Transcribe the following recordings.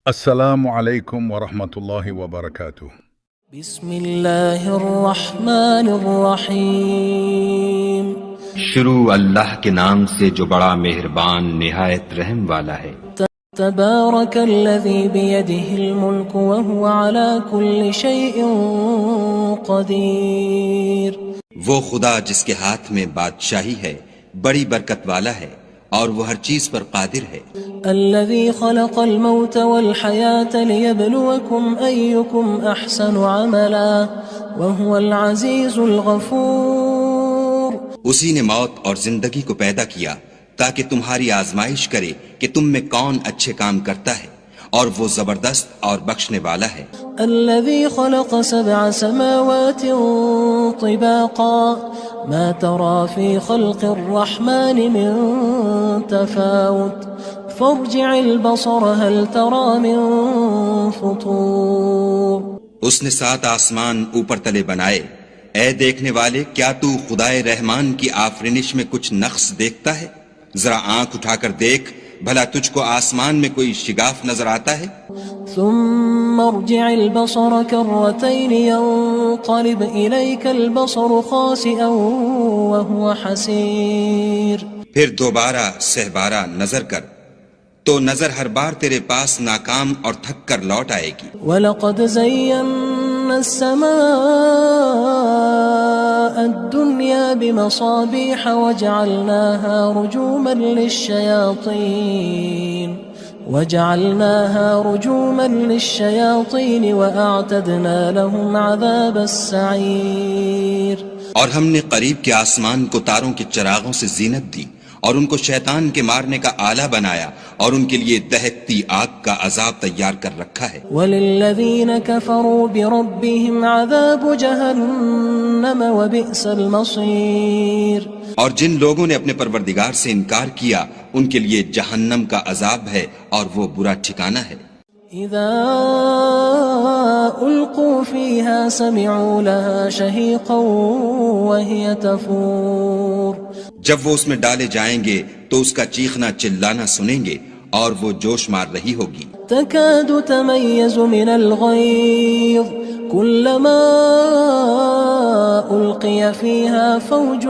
السلام علیکم ورحمۃ اللہ وبرکاتہ۔ بسم اللہ الرحمن الرحیم۔ شروع اللہ کے نام سے جو بڑا مہربان نہایت رحم والا ہے۔ تبارک الذی بیدہ الملک وہو علی کل شیء قدیر۔ وہ خدا جس کے ہاتھ میں بادشاہی ہے بڑی برکت والا ہے اور وہ ہر چیز پر قادر ہے۔ الذي خلق الموت والحياة ليبلوكم أيكم أحسن عملا وهو العزيز الغفور۔ اسی نے موت اور زندگی کو پیدا کیا تاکہ تمہاری آزمائش کرے کہ تم میں کون اچھے کام کرتا ہے، اور وہ زبردست اور بخشنے والا ہے۔ الذي خلق 7 سماوات طباقا ما ترى في خلق الرحمن من تفاوت فارجع البصر هل ترى من فطور۔ اس نے 7 آسمان اوپر تلے بنائے، اے دیکھنے والے کیا تو خدائے رحمان کی آفرینش میں کچھ نقص دیکھتا ہے؟ ذرا آنکھ اٹھا کر دیکھ، بھلا تجھ کو آسمان میں کوئی شگاف نظر آتا ہے؟ ثم ارجع البصر كرتين ينقلب إليك البصر خاسئا وهو حسير۔ پھر دوبارہ سہبارہ نظر کر تو نظر ہر بار تیرے پاس ناکام اور تھک کر لوٹ آئے گی۔ وَلَقَدْ زَيَّنَّا السَّمَاءَ الدُّنْيَا بِمَصَابِيحَ وَجَعَلْنَاهَا رُجُومًا لِلشَّيَاطِينِ وَأَعْتَدْنَا لَهُمْ عَذَابَ السَّعِيرِ۔ اور ہم نے قریب کے آسمان کو تاروں کے چراغوں سے زینت دی اور ان کو شیطان کے مارنے کا آلہ بنایا، اور ان کے لیے دہکتی آگ کا عذاب تیار کر رکھا ہے۔ وَلِلَّذِينَ كَفَرُوا بِرَبِّهِمْ عَذَابُ جَهَنَّمَ وَبِئْسَ الْمَصِيرُ۔ اور جن لوگوں نے اپنے پروردگار سے انکار کیا ان کے لیے جہنم کا عذاب ہے اور وہ برا ٹھکانہ ہے۔ اذا القوا فيها سمعوا لها شهيقا وهي تفور۔ جب وہ اس میں ڈالے جائیں گے تو اس کا چیخنا چلانا سنیں گے اور وہ جوش مار رہی ہوگی۔ تكاد تميز من الغيظ كلما ألقي فيها فوج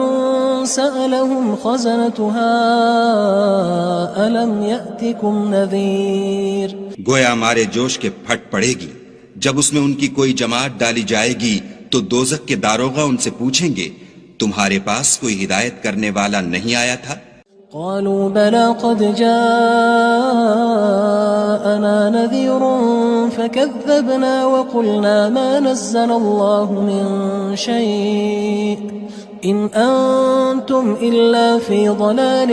سألهم خزنتها ألم يأتكم نذير۔ گویا مارے جوش کے پھٹ پڑے گی جب اس میں ان کی کوئی جماعت ڈالی جائے گی تو دوزخ کے داروغہ ان سے پوچھیں گے تمہارے پاس کوئی ہدایت کرنے والا نہیں آیا تھا؟ قالوا بلى قد جاءنا نذير فكذبنا وقلنا ما نزل الله من شيء إن أنتم إلا في ضلال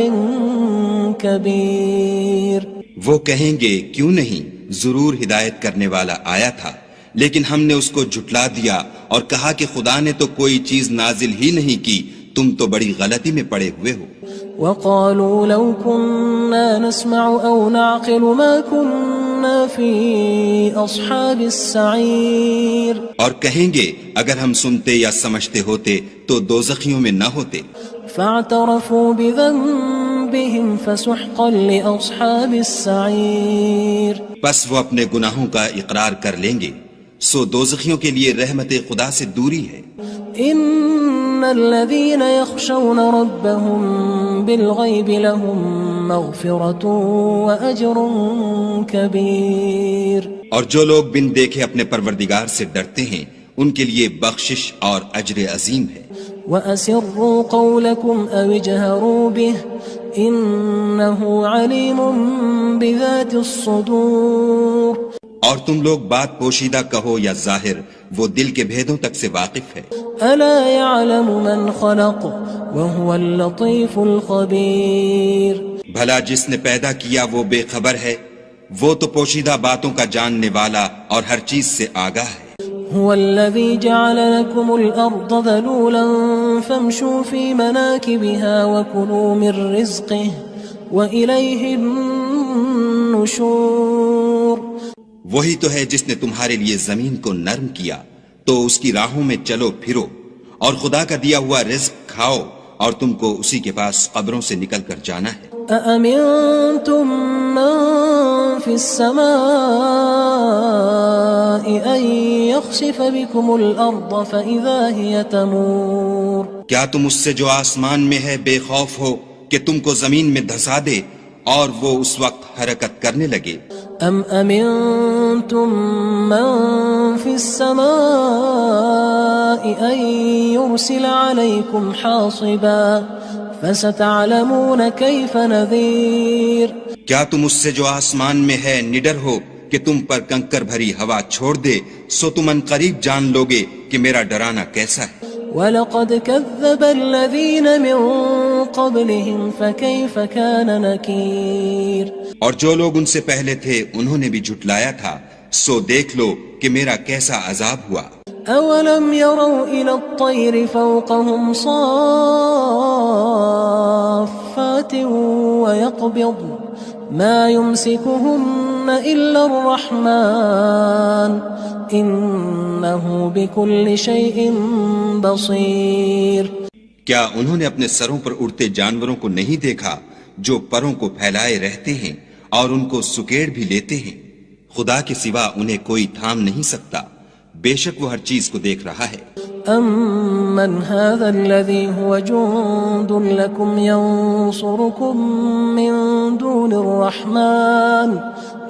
كبير۔ وہ کہیں گے کیوں نہیں، ضرور ہدایت کرنے والا آیا تھا، لیکن ہم نے اس کو جھٹلا دیا اور کہا کہ خدا نے تو کوئی چیز نازل ہی نہیں کی، تم تو بڑی غلطی میں پڑے ہوئے ہو۔ وقالوا لو كنا نسمع أو نعقل ما كنا في أصحاب السعير۔ اور کہیں گے اگر ہم سنتے یا سمجھتے ہوتے تو دوزخیوں میں نہ ہوتے۔ فاعترفوا بذنبهم فسحقا لأصحاب السعير۔ بس وہ اپنے گناہوں کا اقرار کر لیں گے، سو دوزخیوں کے لیے رحمت خدا سے دوری ہے۔ ان الذين يخشون ربهم بالغيب لهم مغفرة وأجر كبير۔ اور جو لوگ بن دیکھے اپنے پروردگار سے ڈرتے ہیں ان کے لیے بخشش اور اجر عظیم ہے۔ وَأَسِرُّوا قَوْلَكُمْ أَوِ اجْهَرُوا بِهِ إِنَّهُ عَلِيمٌ بِذَاتِ الصُّدُورِ۔ اور تم لوگ بات پوشیدہ کہو یا ظاہر، وہ دل کے بھیدوں تک سے واقف ہے۔ أَلَا يَعْلَمُ مَنْ خَلَقَ وَهُوَ اللَّطِيفُ الْخَبِيرُ۔ بھلا جس نے پیدا کیا وہ بے خبر ہے، وہ تو پوشیدہ باتوں کا جاننے والا اور ہر چیز سے آگاہ ہے۔ هو الذي جعل لكم الأرض ذلولا فامشوا في مناكبها وكلوا من رزقه وإليه النشور۔ وہی تو ہے جس نے تمہارے لیے زمین کو نرم کیا تو اس کی راہوں میں چلو پھرو اور خدا کا دیا ہوا رزق کھاؤ، اور تم کو اسی کے پاس قبروں سے نکل کر جانا ہے۔ أأمنتم من في السماء يخسف بكم الأرض فإذا هي تمور کیا تم اس سے جو آسمان میں ہے بے خوف ہو کہ تم کو زمین میں دھسا دے اور وہ اس وقت حرکت کرنے لگے؟ أم أمنتم من في السماء أن يرسل عليكم حاصبا فستعلمون كيف نذير کیا تم اس سے جو آسمان میں ہے نڈر ہو کہ تم پر کنکر بھری ہوا چھوڑ دے، سو تم ان قریب جان لوگے کہ میرا ڈرانا کیسا ہے۔ وَلَقَدْ كَذَّبَ الَّذِينَ مِن قَبْلِهِمْ فَكَيْفَ كَانَ نَكِيرٌ اور جو لوگ ان سے پہلے تھے انہوں نے بھی جھٹلایا تھا، سو دیکھ لو کہ میرا کیسا عذاب ہوا۔ أَوَلَمْ يَرَوْا إِلَى الطَّيْرِ فَوْقَهُمْ صَافَّاتٍ وَيَقْبِضْنَ مَا يُمْسِكُهُنَّ إِلَّا الرَّحْمَنُ إِنَّهُ بِكُلِّ شَيْءٍ بَصِيرٌ کیا انہوں نے اپنے سروں پر اڑتے جانوروں کو نہیں دیکھا جو پروں کو پھیلائے رہتے ہیں اور ان کو سکیڑ بھی لیتے ہیں؟ خدا کے سوا انہیں کوئی تھام نہیں سکتا، بے شک وہ ہر چیز کو دیکھ رہا ہے۔ أَمَّنْ هَذَا الَّذِي هُوَ جُندٌ لَكُمْ يَنصُرُكُم مِّن دُونِ الرَّحْمَنِ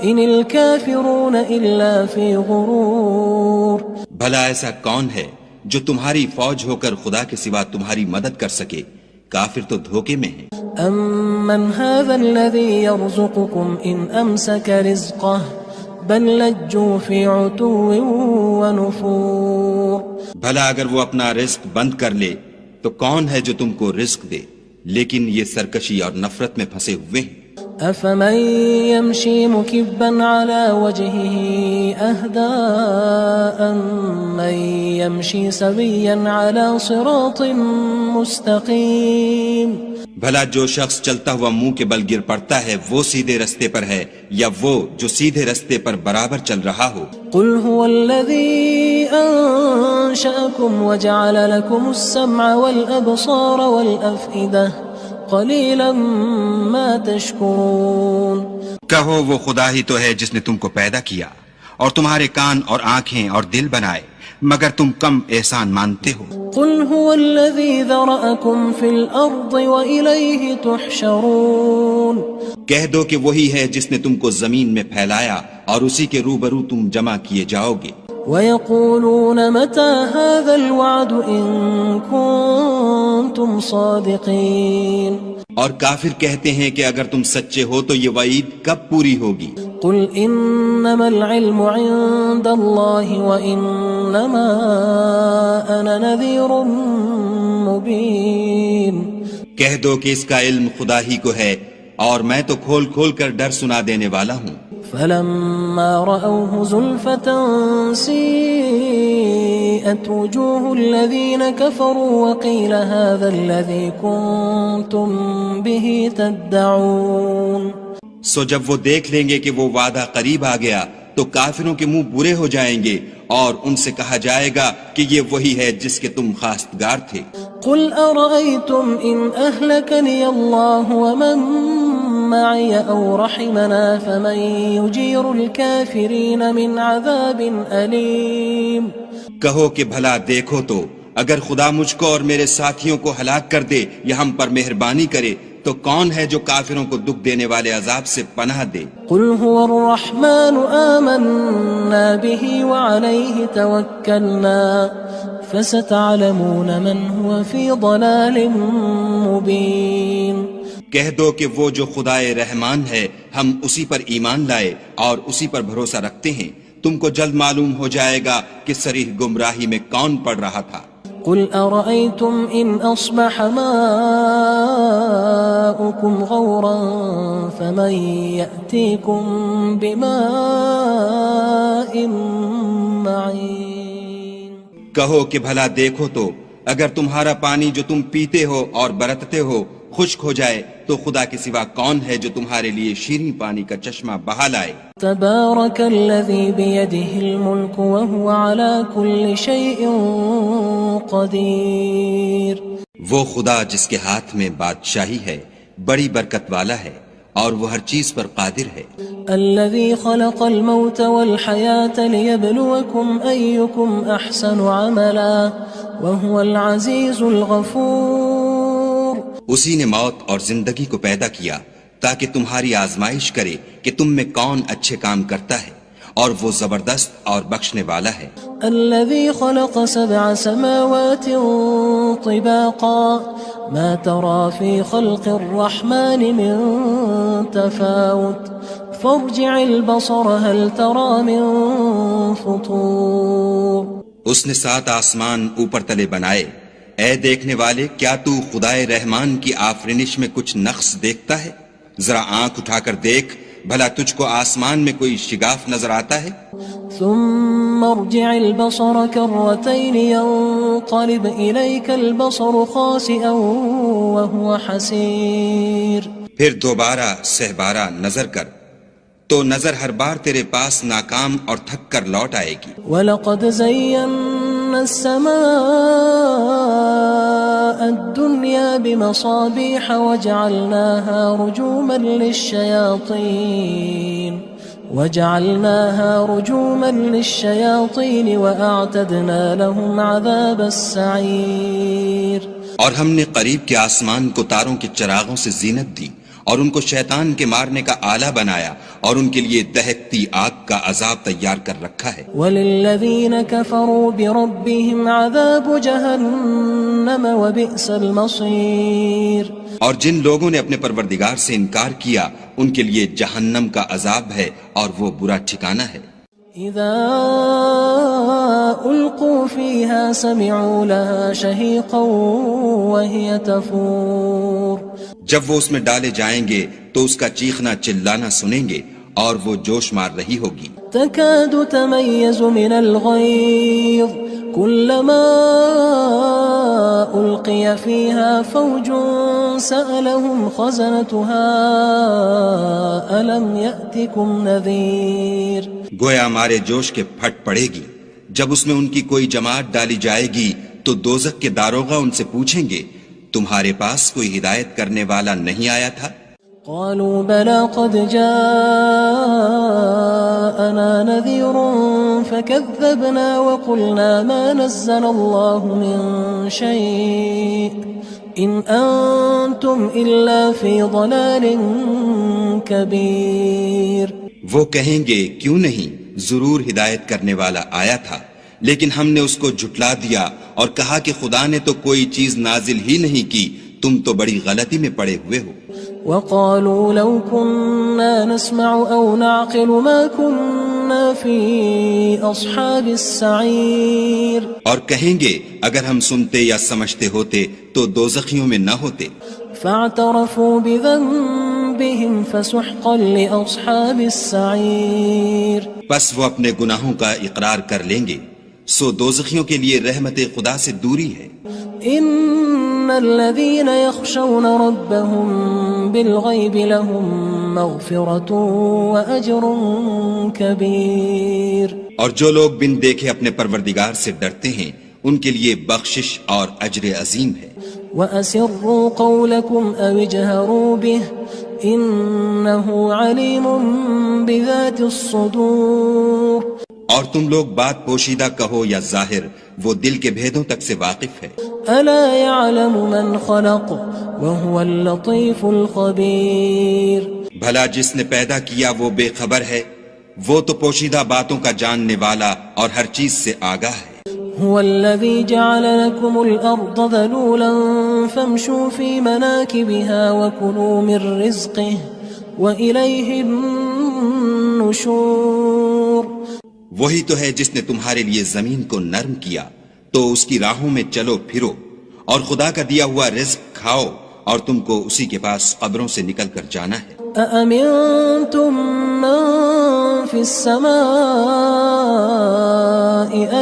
إِنِ الْكَافِرُونَ إِلَّا فِي غُرُورٍ بھلا ایسا کون ہے جو تمہاری فوج ہو کر خدا کے سوا تمہاری مدد کر سکے؟ کافر تو دھوکے میں ہیں۔ أَمَّنْ هَذَا الَّذِي يَرْزُقُكُمْ إِنْ أَمْسَكَ رِزْقَهُ بَلْ لَجُّوا فِي عُتُوٍّ وَنُفُورٍ بھلا اگر وہ اپنا رزق بند کر لے تو کون ہے جو تم کو رزق دے؟ لیکن یہ سرکشی اور نفرت میں پھنسے ہوئے ہیں۔ أَفَمَن يَمْشِي مُكِبًّا عَلَى وَجْهِهِ أَهْدَىٰ أَمَّن يَمْشِي سَوِيًّا عَلَى صِرَاطٍ مُّسْتَقِيمٍ بھلا جو شخص چلتا ہوا منہ کے بل گر پڑتا ہے وہ سیدھے رستے پر ہے یا وہ جو سیدھے رستے پر برابر چل رہا ہو؟ قُلْ هُوَ الَّذِي أَنشَأَكُمْ وَجَعَلَ لَكُمُ السَّمْعَ وَالْأَبْصَارَ وَالْأَفْئِدَةَ قَلِيلًا مَا تَشْكُرُونَ کہو وہ خدا ہی تو ہے جس نے تم کو پیدا کیا اور تمہارے کان اور آنکھیں اور دل بنائے، مگر تم کم احسان مانتے ہو۔ قُلْ هُوَ الَّذِي ذَرَأَكُمْ فِي الْأَرْضِ وَإِلَيْهِ تُحْشَرُونَ کہہ دو کہ وہی ہے جس نے تم کو زمین میں پھیلایا اور اسی کے روبرو تم جمع کیے جاؤ گے۔ وَيَقُولُونَ مَتَى هَذَا الْوَعْدُ إِن كُنتُمْ صَادِقِينَ اور کافر کہتے ہیں کہ اگر تم سچے ہو تو یہ وعید کب پوری ہوگی؟ قُلْ إِنَّمَا الْعِلْمُ عِندَ اللَّهِ وَإِنَّمَا أَنَا نَذِيرٌ مُّبِينٌ کہہ دو کہ اس کا علم خدا ہی کو ہے اور میں تو کھول کھول کر ڈر سنا دینے والا ہوں۔ فَلَمَّا رَأَوْهُ زُلْفَةً سِيئَتْ وُجُوهُ الَّذِينَ كَفَرُوا وَقِيلَ هَذَا الَّذِي كُنتُم بِهِ تَدَّعُونَ سو جب وہ دیکھ لیں گے کہ وہ وعدہ قریب آ گیا تو کافروں کے منہ برے ہو جائیں گے اور ان سے کہا جائے گا کہ یہ وہی ہے جس کے تم خواستگار تھے۔ قُلْ أَرَأَيْتُمْ إِنْ أَهْلَكَنِيَ اللَّهُ وَمَن مَّعِيَ أَوْ رَحِمَنَا فَمَن يُجِيرُ الْكَافِرِينَ مِنْ عَذَابٍ أَلِيمٍ کہو کہ بھلا دیکھو تو اگر خدا مجھ کو اور میرے ساتھیوں کو ہلاک کر دے یا ہم پر مہربانی کرے تو کون ہے جو کافروں کو دکھ دینے والے عذاب سے پناہ دے؟ قُلْ هُوَ الرَّحْمَنُ آمَنَّا بِهِ وَعَلَيْهِ تَوَكَّلْنَا فَسَتَعْلَمُونَ مَنْ هُوَ فِي ضَلَالٍ مُّبِينٍ کہہ دو کہ وہ جو خدائے رحمان ہے ہم اسی پر ایمان لائے اور اسی پر بھروسہ رکھتے ہیں، تم کو جلد معلوم ہو جائے گا کہ صریح گمراہی میں کون پڑ رہا تھا۔ قُلْ أَرَأَيْتُمْ إِنْ أَصْبَحَ مَاؤُكُمْ غَوْرًا فَمَن يَأْتِيكُم بِمَاءٍ مَّعِينٍ کہو کہ بھلا دیکھو تو اگر تمہارا پانی جو تم پیتے ہو اور برتتے ہو خشک ہو جائے تو خدا کے سوا کون ہے جو تمہارے لیے شیریں پانی کا چشمہ بہا لائے؟ تبارك الذي بيده الملك وهو على كل شيء قدير وہ خدا جس کے ہاتھ میں بادشاہی ہے بڑی برکت والا ہے اور وہ ہر چیز پر قادر ہے. الذي خلق الموت والحياة ليبلوكم أيكم أحسن عملا وهو العزيز الغفور. اسی نے موت اور زندگی کو پیدا کیا تاکہ تمہاری آزمائش کرے کہ تم میں کون اچھے کام کرتا ہے، اور وہ زبردست اور بخشنے والا ہے. الذي خلق 7 سماوات طباقا ما ترى في خلق الرحمن من تفاوت فارجع البصر هل ترى من فطور. اس نے 7 آسمان اوپر تلے بنائے. اے دیکھنے والے، کیا تو خدائے رحمان کی آفرینش میں کچھ نقص دیکھتا ہے؟ ذرا آنکھ اٹھا کر دیکھ، بھلا تجھ کو آسمان میں کوئی شگاف نظر آتا ہے؟ ثم ارجع البصر كرتين ينقلب إليك البصر خاسئا وهو حسير. پھر دوبارہ سہبارہ نظر کر تو نظر ہر بار تیرے پاس ناکام اور تھک کر لوٹ آئے گی. وَلَقَدْ زَيَّنَّا السَّمَاءَ الدُّنْيَا بِمَصَابِيحَ وَجَعَلْنَاهَا رُجُومًا لِلشَّيَاطِينِ وَأَعْتَدْنَا لَهُمْ عَذَابَ السَّعِيرِ. اور ہم نے قریب کے آسمان کو تاروں کے چراغوں سے زینت دی اور ان کو شیطان کے مارنے کا آلہ بنایا اور ان کے لیے دہکتی آگ کا عذاب تیار کر رکھا ہے. وَلِلَّذِينَ كَفَرُوا بِرَبِّهِمْ عَذَابُ جَهَنَّمَ وَبِئْسَ الْمَصِيرُ. اور جن لوگوں نے اپنے پروردگار سے انکار کیا ان کے لیے جہنم کا عذاب ہے اور وہ برا ٹھکانہ ہے. اذا القوا فيها سمعوا لها شهيقا وهي تفور. جب وہ اس میں ڈالے جائیں گے تو اس کا چیخنا چلانا سنیں گے اور وہ جوش مار رہی ہوگی. تكاد تميز من الغيظ كلما ألقي فيها فوج سألهم خزنتها ألم يأتكم نذير. گویا مارے جوش کے پھٹ پڑے گی. جب اس میں ان کی کوئی جماعت ڈالی جائے گی تو دوزخ کے داروغہ ان سے پوچھیں گے تمہارے پاس کوئی ہدایت کرنے والا نہیں آیا تھا؟ قالوا بلى قد جاءنا نذير فكذبنا وقلنا ما نزل الله من شيء إن أنتم إلا في ضلال كبير. وہ کہیں گے کیوں نہیں، ضرور ہدایت کرنے والا آیا تھا، لیکن ہم نے اس کو جھٹلا دیا اور کہا کہ خدا نے تو کوئی چیز نازل ہی نہیں کی، تم تو بڑی غلطی میں پڑے ہوئے ہو. وقالوا لو كنا نسمع أو نعقل ما كنا في أصحاب السعير. اور کہیں گے اگر ہم سنتے یا سمجھتے ہوتے تو دوزخیوں میں نہ ہوتے. فاعترفوا بذنبهم فسحقا لأصحاب السعير. پس وہ اپنے گناہوں کا اقرار کر لیں گے، سو دوزخیوں کے لیے رحمت خدا سے دوری ہے. ان الذين يخشون ربهم بالغيب لهم مغفرة واجر كبير. اور جو لوگ بن دیکھے اپنے پروردگار سے ڈرتے ہیں ان کے لیے بخشش اور اجر عظیم ہے. واسروا قولكم او اجهروا به انه عليم بذات الصدور. اور تم لوگ بات پوشیدہ کہو یا ظاہر، وہ دل کے بھیدوں تک سے واقف ہے. الا يعلم من خلق وهو اللطيف الخبير. بھلا جس نے پیدا کیا وہ بے خبر ہے، وہ تو پوشیدہ باتوں کا جاننے والا اور ہر چیز سے آگاہ ہے. هو الذي جعل لكم الأرض ذلولا فامشوا في مناكبها وكلوا من رزقه وإليه النشور. وہی تو ہے جس نے تمہارے لیے زمین کو نرم کیا تو اس کی راہوں میں چلو پھرو اور خدا کا دیا ہوا رزق کھاؤ اور تم کو اسی کے پاس قبروں سے نکل کر جانا ہے. أأمنتم من في السماء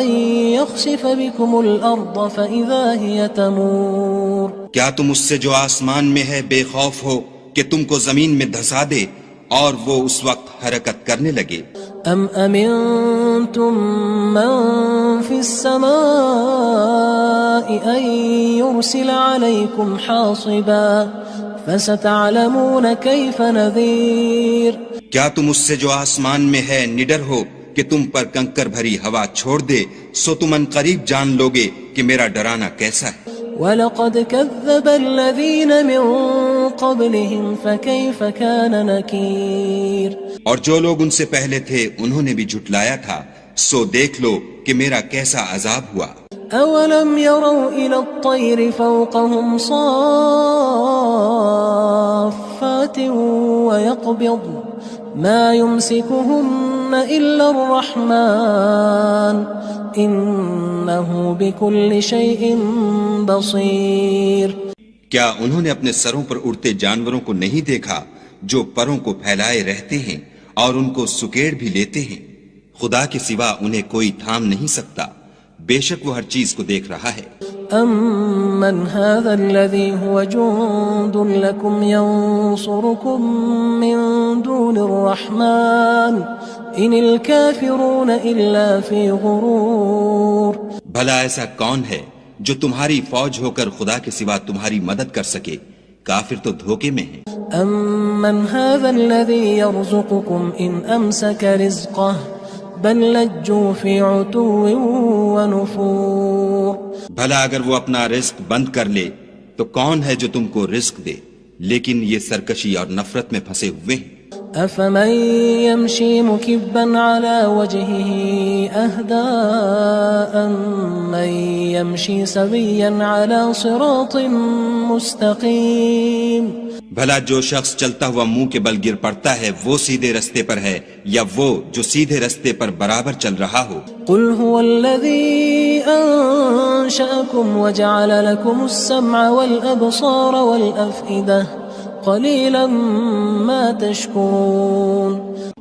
أن يخسف بكم الأرض فإذا هي تمور. کیا تم اس سے جو آسمان میں ہے بے خوف ہو کہ تم کو زمین میں دھسا دے اور وہ اس وقت حرکت کرنے لگے؟ ام امنتم من في السماء ان يرسل عليكم حاصبا فستعلمون كيف نذير کیا تم اس سے جو آسمان میں ہے نڈر ہو کہ تم پر کنکر بھری ہوا چھوڑ دے، سو تم ان قریب جان لوگے کہ میرا ڈرانا کیسا ہے۔ وَلَقَدْ كَذَّبَ الَّذِينَ مِن قَبْلِهِمْ فَكَيْفَ كَانَ نَكِيرٌ اور جو لوگ ان سے پہلے تھے انہوں نے بھی جھٹلایا تھا، سو دیکھ لو کہ میرا کیسا عذاب ہوا۔ أَوَلَمْ يَرَوْا إِلَى الطَّيْرِ فَوْقَهُمْ صَافَّاتٍ وَيَقْبِضْنَ مَا يُمْسِكُهُنَّ إِلَّا الرَّحْمَنُ إِنَّهُ بِكُلِّ شَيْءٍ بَصِيرٌ کیا انہوں نے اپنے سروں پر اڑتے جانوروں کو نہیں دیکھا جو پروں کو پھیلائے رہتے ہیں اور ان کو سکیڑ بھی لیتے ہیں؟ خدا کے سوا انہیں کوئی تھام نہیں سکتا، بے شک وہ ہر چیز کو دیکھ رہا ہے۔ أَمَّنْ هَذَا الَّذِي هُوَ جُندٌ لَكُمْ يَنصُرُكُم مِّن دُونِ الرَّحْمَنِ إِنِ الْكَافِرُونَ إِلَّا فِي غُرُورٍ بھلا ایسا کون ہے جو تمہاری فوج ہو کر خدا کے سوا تمہاری مدد کر سکے؟ کافر تو دھوکے میں ہیں۔ أَمَّنْ هَذَا الَّذِي يَرْزُقُكُمْ إِنْ أَمْسَكَ رِزْقَهُ بَلْ لَجُّوا فِي عُتُوٍّ وَنُفُورٍ بھلا اگر وہ اپنا رزق بند کر لے تو کون ہے جو تم کو رزق دے؟ لیکن یہ سرکشی اور نفرت میں پھنسے ہوئے ہیں۔ أَفَمَن يَمْشِي مُكِبًّا عَلَى وَجْهِهِ أَهْدَىٰ أَمَّن يَمْشِي سَوِيًّا عَلَى صِرَاطٍ مُّسْتَقِيمٍ بھلا جو شخص چلتا ہوا منہ کے بل گر پڑتا ہے وہ سیدھے رستے پر ہے یا وہ جو سیدھے رستے پر برابر چل رہا ہو؟ قُلْ هُوَ الَّذِي أَنشَأَكُمْ وَجَعَلَ لَكُمُ السَّمْعَ وَالْأَبْصَارَ وَالْأَفْئِدَةَ قَلِيلًا مَا تَشْكُرُونَ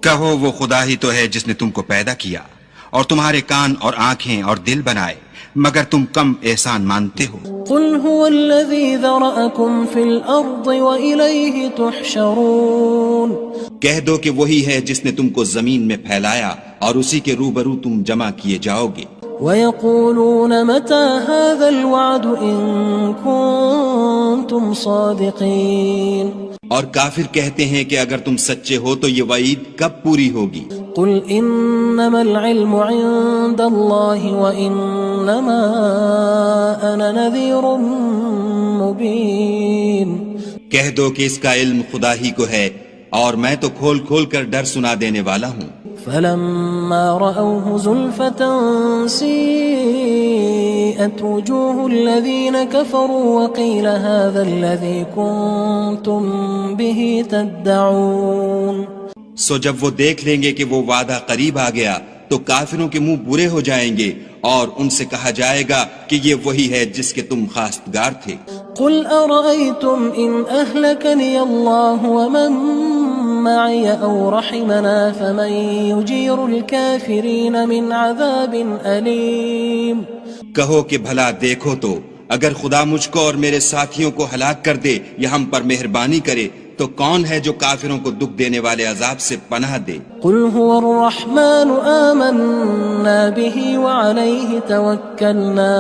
کہو وہ خدا ہی تو ہے جس نے تم کو پیدا کیا اور تمہارے کان اور آنکھیں اور دل بنائے، مگر تم کم احسان مانتے ہو۔ قُلْ هُوَ الَّذِي ذَرَأَكُمْ فِي الْأَرْضِ وَإِلَيْهِ تُحْشَرُونَ کہہ دو کہ وہی ہے جس نے تم کو زمین میں پھیلایا اور اسی کے روبرو تم جمع کیے جاؤ گے۔ وَيَقُولُونَ مَتَى هَذَا الْوَعْدُ إِن كُنتُمْ صَادِقِينَ اور کافر کہتے ہیں کہ اگر تم سچے ہو تو یہ وعید کب پوری ہوگی؟ قُلْ إِنَّمَا الْعِلْمُ عِندَ اللَّهِ وَإِنَّمَا أَنَا نَذِيرٌ مُّبِينٌ کہہ دو کہ اس کا علم خدا ہی کو ہے اور میں تو کھول کھول کر ڈر سنا دینے والا ہوں۔ فَلَمَّا رَأَوْهُ زُلْفَةً سِيئَتْ وُجُوهُ الَّذِينَ كَفَرُوا وَقِيلَ هَذَا الَّذِي كُنتُم بِهِ تَدَّعُونَ سو جب وہ دیکھ لیں گے کہ وہ وعدہ قریب آ گیا تو کافروں کے منہ برے ہو جائیں گے اور ان سے کہا جائے گا کہ یہ وہی ہے جس کے تم خواستگار تھے۔ قُلْ أَرَأَيْتُمْ إِنْ أَهْلَكَنِيَ اللَّهُ وَمَن مَّعِيَ أَوْ رَحِمَنَا فَمَن يُجِيرُ الْكَافِرِينَ مِنْ عَذَابٍ أَلِيمٍ کہو کہ بھلا دیکھو تو اگر خدا مجھ کو اور میرے ساتھیوں کو ہلاک کر دے یا ہم پر مہربانی کرے تو کون ہے جو کافروں کو دکھ دینے والے عذاب سے پناہ دے؟ قُلْ هُوَ الرَّحْمَنُ آمَنَّا بِهِ وَعَلَيْهِ تَوَكَّلْنَا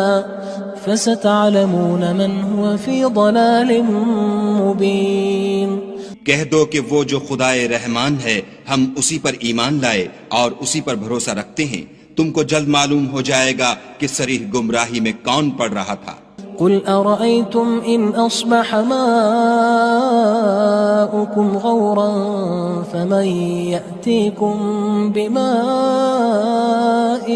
فَسَتَعْلَمُونَ مَنْ هُوَ فِي ضَلَالٍ مُّبِينٍ کہہ دو کہ وہ جو خدائے رحمان ہے ہم اسی پر ایمان لائے اور اسی پر بھروسہ رکھتے ہیں، تم کو جلد معلوم ہو جائے گا کہ صریح گمراہی میں کون پڑ رہا تھا۔ قُلْ أَرَأَيْتُمْ إِنْ أَصْبَحَ مَاؤُكُمْ غَوْرًا فَمَن يَأْتِيكُم بِمَاءٍ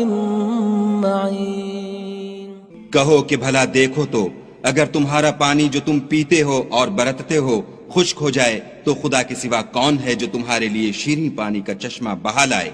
مَّعِينٍ کہو کہ بھلا دیکھو تو اگر تمہارا پانی جو تم پیتے ہو اور برتتے ہو خشک ہو جائے تو خدا کے سوا کون ہے جو تمہارے لیے شیریں پانی کا چشمہ بہا لائے؟